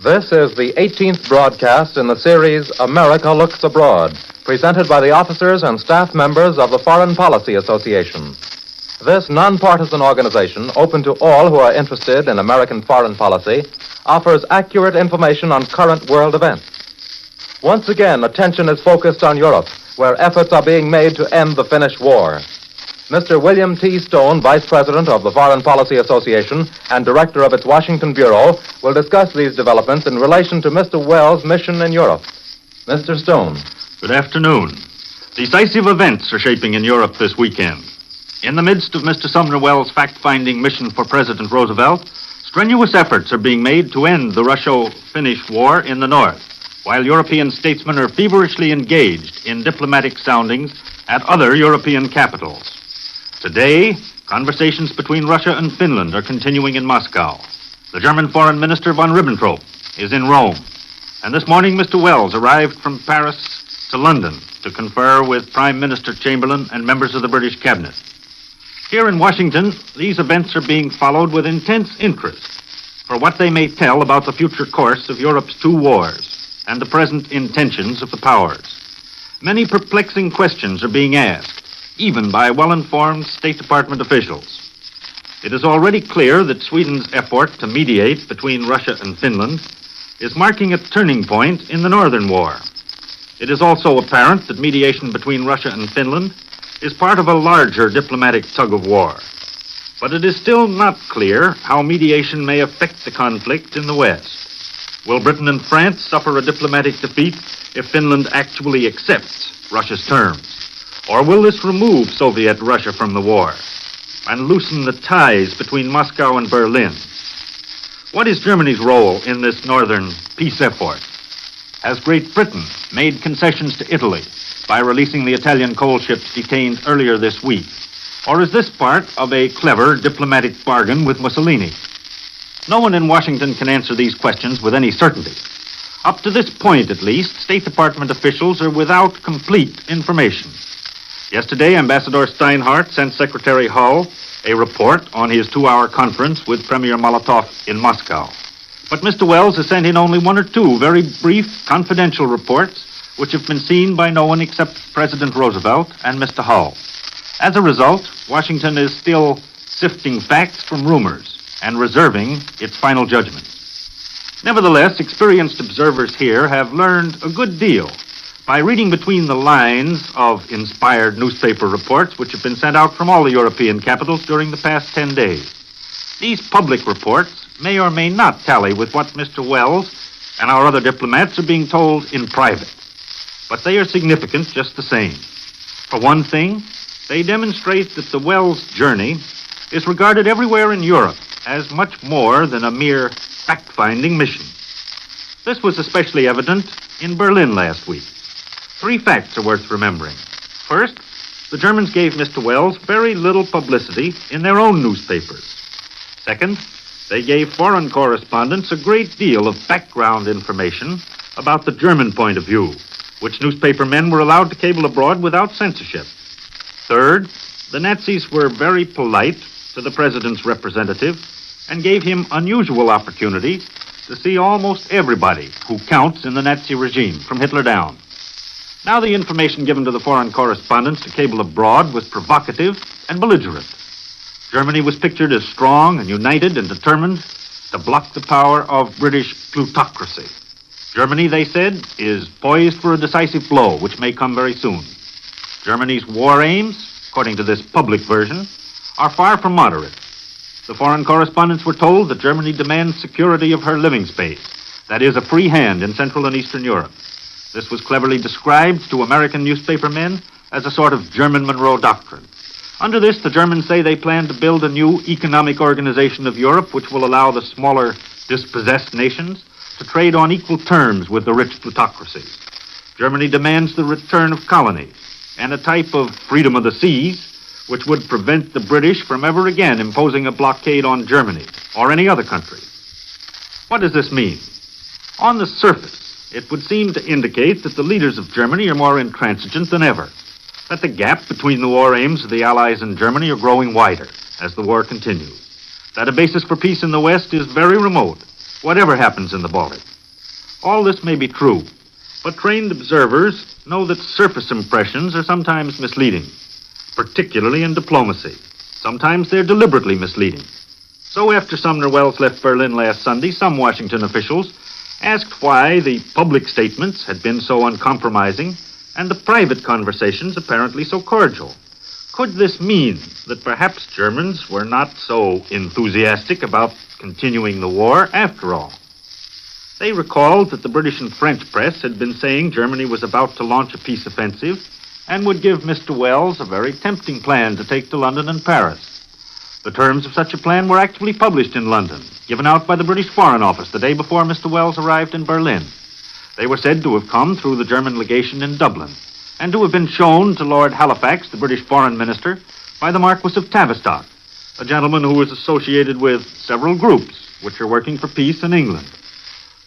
This is the 18th broadcast in the series America Looks Abroad, presented by the officers and staff members of the Foreign Policy Association. This nonpartisan organization, open to all who are interested in American foreign policy, offers accurate information on current world events. Once again, attention is focused on Europe, where efforts are being made to end the Finnish war. Mr. William T. Stone, Vice President of the Foreign Policy Association and Director of its Washington Bureau, will discuss these developments in relation to Mr. Wells' mission in Europe. Mr. Stone. Good afternoon. Decisive events are shaping in Europe this weekend. In the midst of Mr. Sumner Wells' fact-finding mission for President Roosevelt, strenuous efforts are being made to end the Russo-Finnish War in the north, while European statesmen are feverishly engaged in diplomatic soundings at other European capitals. Today, conversations between Russia and Finland are continuing in Moscow. The German Foreign Minister von Ribbentrop is in Rome. And this morning, Mr. Wells arrived from Paris to London to confer with Prime Minister Chamberlain and members of the British cabinet. Here in Washington, these events are being followed with intense interest for what they may tell about the future course of Europe's two wars and the present intentions of the powers. Many perplexing questions are being asked, even by well-informed State Department officials. It is already clear that Sweden's effort to mediate between Russia and Finland is marking a turning point in the Northern War. It is also apparent that mediation between Russia and Finland is part of a larger diplomatic tug-of-war. But it is still not clear how mediation may affect the conflict in the West. Will Britain and France suffer a diplomatic defeat if Finland actually accepts Russia's terms? Or will this remove Soviet Russia from the war and loosen the ties between Moscow and Berlin? What is Germany's role in this northern peace effort? Has Great Britain made concessions to Italy by releasing the Italian coal ships detained earlier this week? Or is this part of a clever diplomatic bargain with Mussolini? No one in Washington can answer these questions with any certainty. Up to this point, at least, State Department officials are without complete information. Yesterday, Ambassador Steinhardt sent Secretary Hull a report on his 2-hour conference with Premier Molotov in Moscow. But Mr. Wells has sent in only one or two very brief, confidential reports, which have been seen by no one except President Roosevelt and Mr. Hull. As a result, Washington is still sifting facts from rumors and reserving its final judgment. Nevertheless, experienced observers here have learned a good deal by reading between the lines of inspired newspaper reports which have been sent out from all the European capitals during the past 10 days. These public reports may or may not tally with what Mr. Wells and our other diplomats are being told in private, but they are significant just the same. For one thing, they demonstrate that the Wells journey is regarded everywhere in Europe as much more than a mere fact-finding mission. This was especially evident in Berlin last week. 3 facts are worth remembering. First, the Germans gave Mr. Wells very little publicity in their own newspapers. Second, they gave foreign correspondents a great deal of background information about the German point of view, which newspaper men were allowed to cable abroad without censorship. Third, the Nazis were very polite to the president's representative and gave him unusual opportunity to see almost everybody who counts in the Nazi regime, from Hitler down. Now the information given to the foreign correspondents to cable abroad was provocative and belligerent. Germany was pictured as strong and united and determined to block the power of British plutocracy. Germany, they said, is poised for a decisive blow, which may come very soon. Germany's war aims, according to this public version, are far from moderate. The foreign correspondents were told that Germany demands security of her living space, that is, a free hand in Central and Eastern Europe. This was cleverly described to American newspaper men as a sort of German Monroe Doctrine. Under this, the Germans say they plan to build a new economic organization of Europe which will allow the smaller, dispossessed nations to trade on equal terms with the rich plutocracies. Germany demands the return of colonies and a type of freedom of the seas which would prevent the British from ever again imposing a blockade on Germany or any other country. What does this mean? On the surface, it would seem to indicate that the leaders of Germany are more intransigent than ever, that the gap between the war aims of the Allies and Germany are growing wider as the war continues, that a basis for peace in the West is very remote, whatever happens in the Baltic. All this may be true, but trained observers know that surface impressions are sometimes misleading, particularly in diplomacy. Sometimes they're deliberately misleading. So after Sumner Welles left Berlin last Sunday, some Washington officials asked why the public statements had been so uncompromising and the private conversations apparently so cordial. Could this mean that perhaps Germans were not so enthusiastic about continuing the war after all? They recalled that the British and French press had been saying Germany was about to launch a peace offensive and would give Mr. Welles a very tempting plan to take to London and Paris. The terms of such a plan were actually published in London, given out by the British Foreign Office the day before Mr. Welles arrived in Berlin. They were said to have come through the German legation in Dublin, and to have been shown to Lord Halifax, the British Foreign Minister, by the Marquis of Tavistock, a gentleman who was associated with several groups which are working for peace in England.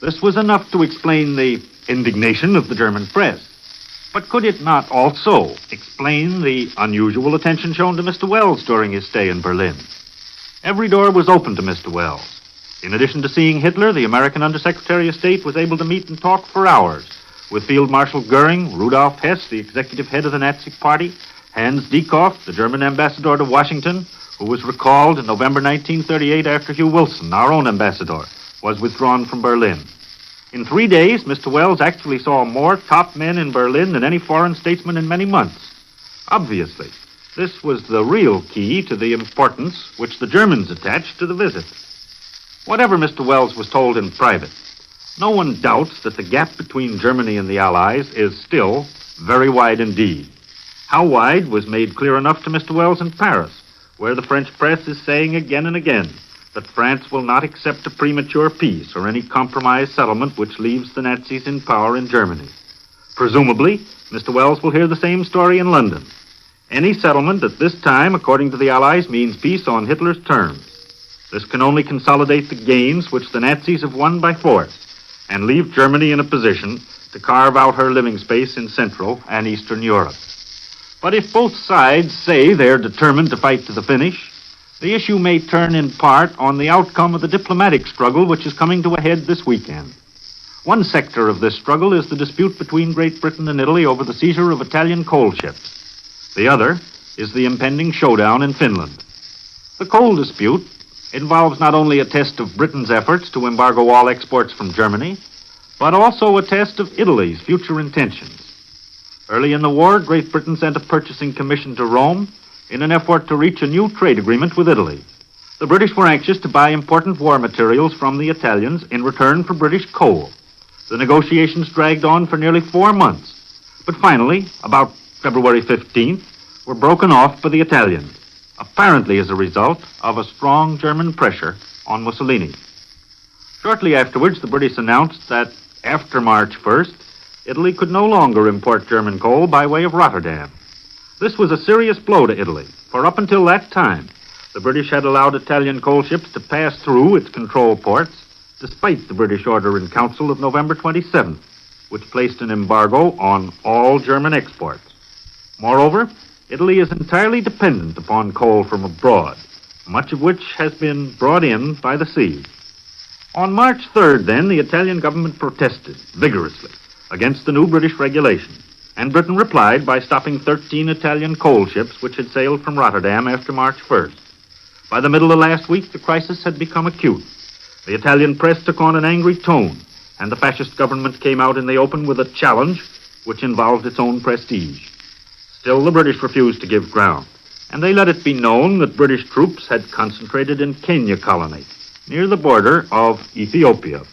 This was enough to explain the indignation of the German press. But could it not also explain the unusual attention shown to Mr. Welles during his stay in Berlin? Every door was open to Mr. Welles. In addition to seeing Hitler, the American Undersecretary of State was able to meet and talk for hours with Field Marshal Goering, Rudolf Hess, the executive head of the Nazi Party, Hans Dieckhoff, the German ambassador to Washington, who was recalled in November 1938 after Hugh Wilson, our own ambassador, was withdrawn from Berlin. In 3 days, Mr. Welles actually saw more top men in Berlin than any foreign statesman in many months. Obviously, this was the real key to the importance which the Germans attached to the visit. Whatever Mr. Welles was told in private, no one doubts that the gap between Germany and the Allies is still very wide indeed. How wide was made clear enough to Mr. Welles in Paris, where the French press is saying again and again that France will not accept a premature peace or any compromise settlement which leaves the Nazis in power in Germany. Presumably, Mr. Welles will hear the same story in London. Any settlement at this time, according to the Allies, means peace on Hitler's terms. This can only consolidate the gains which the Nazis have won by force and leave Germany in a position to carve out her living space in Central and Eastern Europe. But if both sides say they're determined to fight to the finish, the issue may turn in part on the outcome of the diplomatic struggle which is coming to a head this weekend. One sector of this struggle is the dispute between Great Britain and Italy over the seizure of Italian coal ships. The other is the impending showdown in Finland. The coal dispute involves not only a test of Britain's efforts to embargo all exports from Germany, but also a test of Italy's future intentions. Early in the war, Great Britain sent a purchasing commission to Rome in an effort to reach a new trade agreement with Italy. The British were anxious to buy important war materials from the Italians in return for British coal. The negotiations dragged on for nearly 4 months, but finally, about February 15th, were broken off by the Italians, apparently as a result of a strong German pressure on Mussolini. Shortly afterwards, the British announced that after March 1st, Italy could no longer import German coal by way of Rotterdam. This was a serious blow to Italy, for up until that time, the British had allowed Italian coal ships to pass through its control ports, despite the British order in council of November 27th, which placed an embargo on all German exports. Moreover, Italy is entirely dependent upon coal from abroad, much of which has been brought in by the sea. On March 3rd, then, the Italian government protested vigorously against the new British regulation, and Britain replied by stopping 13 Italian coal ships which had sailed from Rotterdam after March 1st. By the middle of last week, the crisis had become acute. The Italian press took on an angry tone, and the fascist government came out in the open with a challenge which involved its own prestige. Still, the British refused to give ground, and they let it be known that British troops had concentrated in Kenya colony, near the border of Ethiopia.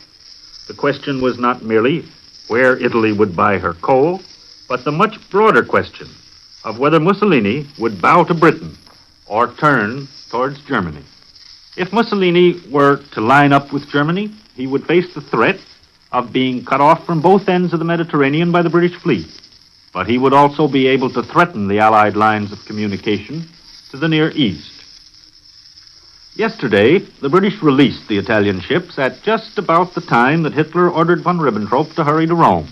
The question was not merely where Italy would buy her coal, but the much broader question of whether Mussolini would bow to Britain or turn towards Germany. If Mussolini were to line up with Germany, he would face the threat of being cut off from both ends of the Mediterranean by the British fleet, but he would also be able to threaten the Allied lines of communication to the Near East. Yesterday, the British released the Italian ships at just about the time that Hitler ordered von Ribbentrop to hurry to Rome.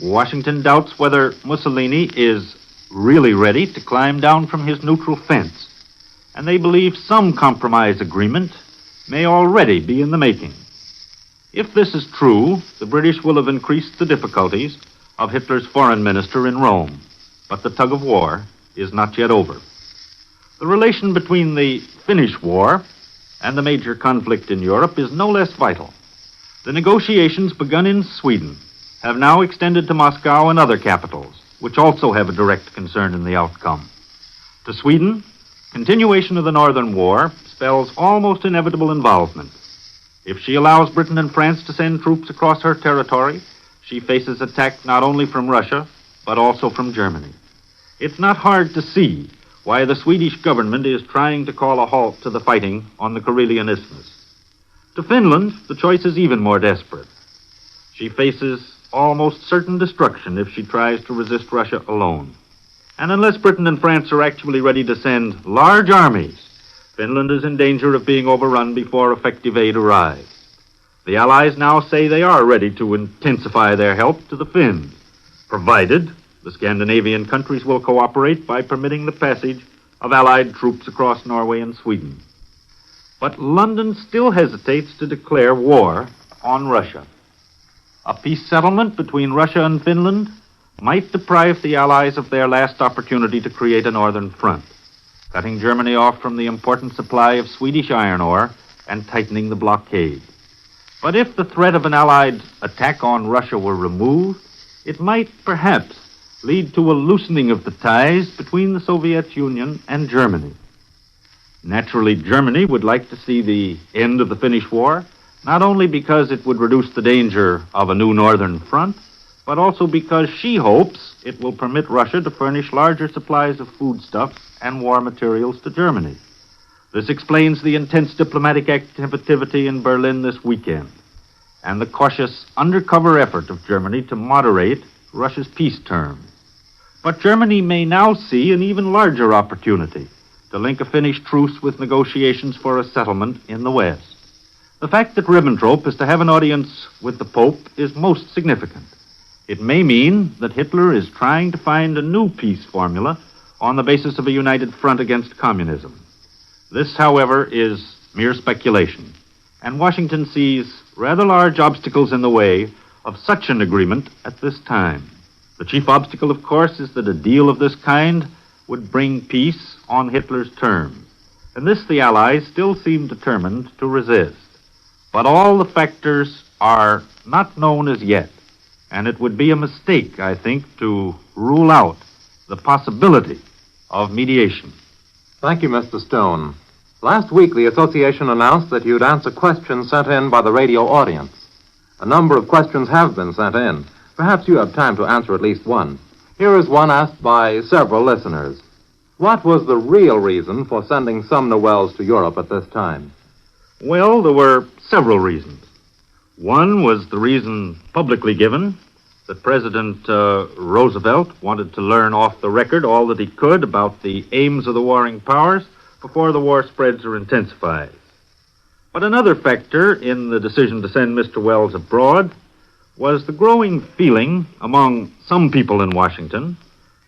Washington doubts whether Mussolini is really ready to climb down from his neutral fence, and they believe some compromise agreement may already be in the making. If this is true, the British will have increased the difficulties of Hitler's foreign minister in Rome. But the tug of war is not yet over. The relation between the Finnish War and the major conflict in Europe is no less vital. The negotiations begun in Sweden have now extended to Moscow and other capitals, which also have a direct concern in the outcome. To Sweden, continuation of the Northern War spells almost inevitable involvement. If she allows Britain and France to send troops across her territory, she faces attack not only from Russia, but also from Germany. It's not hard to see why the Swedish government is trying to call a halt to the fighting on the Karelian Isthmus. To Finland, the choice is even more desperate. She faces almost certain destruction if she tries to resist Russia alone. And unless Britain and France are actually ready to send large armies, Finland is in danger of being overrun before effective aid arrives. The Allies now say they are ready to intensify their help to the Finns, provided the Scandinavian countries will cooperate by permitting the passage of Allied troops across Norway and Sweden. But London still hesitates to declare war on Russia. A peace settlement between Russia and Finland might deprive the Allies of their last opportunity to create a northern front, cutting Germany off from the important supply of Swedish iron ore and tightening the blockade. But if the threat of an Allied attack on Russia were removed, it might perhaps lead to a loosening of the ties between the Soviet Union and Germany. Naturally, Germany would like to see the end of the Finnish War, not only because it would reduce the danger of a new northern front, but also because she hopes it will permit Russia to furnish larger supplies of foodstuffs and war materials to Germany. This explains the intense diplomatic activity in Berlin this weekend, and the cautious undercover effort of Germany to moderate Russia's peace terms. But Germany may now see an even larger opportunity to link a Finnish truce with negotiations for a settlement in the West. The fact that Ribbentrop is to have an audience with the Pope is most significant. It may mean that Hitler is trying to find a new peace formula on the basis of a united front against communism. This, however, is mere speculation, and Washington sees rather large obstacles in the way of such an agreement at this time. The chief obstacle, of course, is that a deal of this kind would bring peace on Hitler's terms, and this the Allies still seem determined to resist. But all the factors are not known as yet, and it would be a mistake, I think, to rule out the possibility of mediation. Thank you, Mr. Stone. Last week, the association announced that you'd answer questions sent in by the radio audience. A number of questions have been sent in. Perhaps you have time to answer at least one. Here is one asked by several listeners. What was the real reason for sending Sumner Welles to Europe at this time? Well, there were several reasons. One was the reason publicly given, that President Roosevelt wanted to learn off the record all that he could about the aims of the warring powers before the war spreads or intensifies. But another factor in the decision to send Mr. Welles abroad was the growing feeling among some people in Washington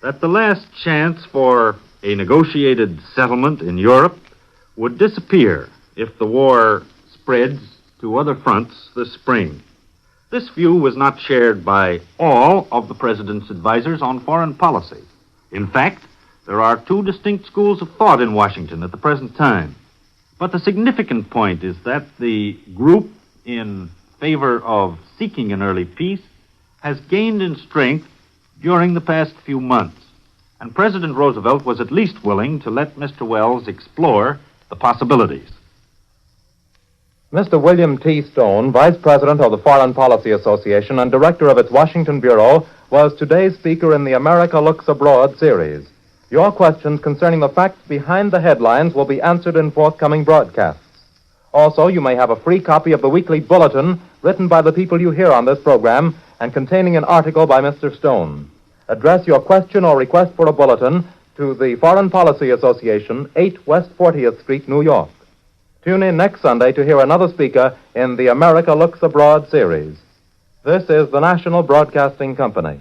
that the last chance for a negotiated settlement in Europe would disappear if the war spreads to other fronts this spring. This view was not shared by all of the president's advisors on foreign policy. In fact, there are two distinct schools of thought in Washington at the present time. But the significant point is that the group in favor of seeking an early peace has gained in strength during the past few months, and President Roosevelt was at least willing to let Mr. Welles explore the possibilities. Mr. William T. Stone, Vice President of the Foreign Policy Association and Director of its Washington Bureau, was today's speaker in the America Looks Abroad series. Your questions concerning the facts behind the headlines will be answered in forthcoming broadcasts. Also, you may have a free copy of the weekly bulletin written by the people you hear on this program and containing an article by Mr. Stone. Address your question or request for a bulletin to the Foreign Policy Association, 8 West 40th Street, New York. Tune in next Sunday to hear another speaker in the America Looks Abroad series. This is the National Broadcasting Company.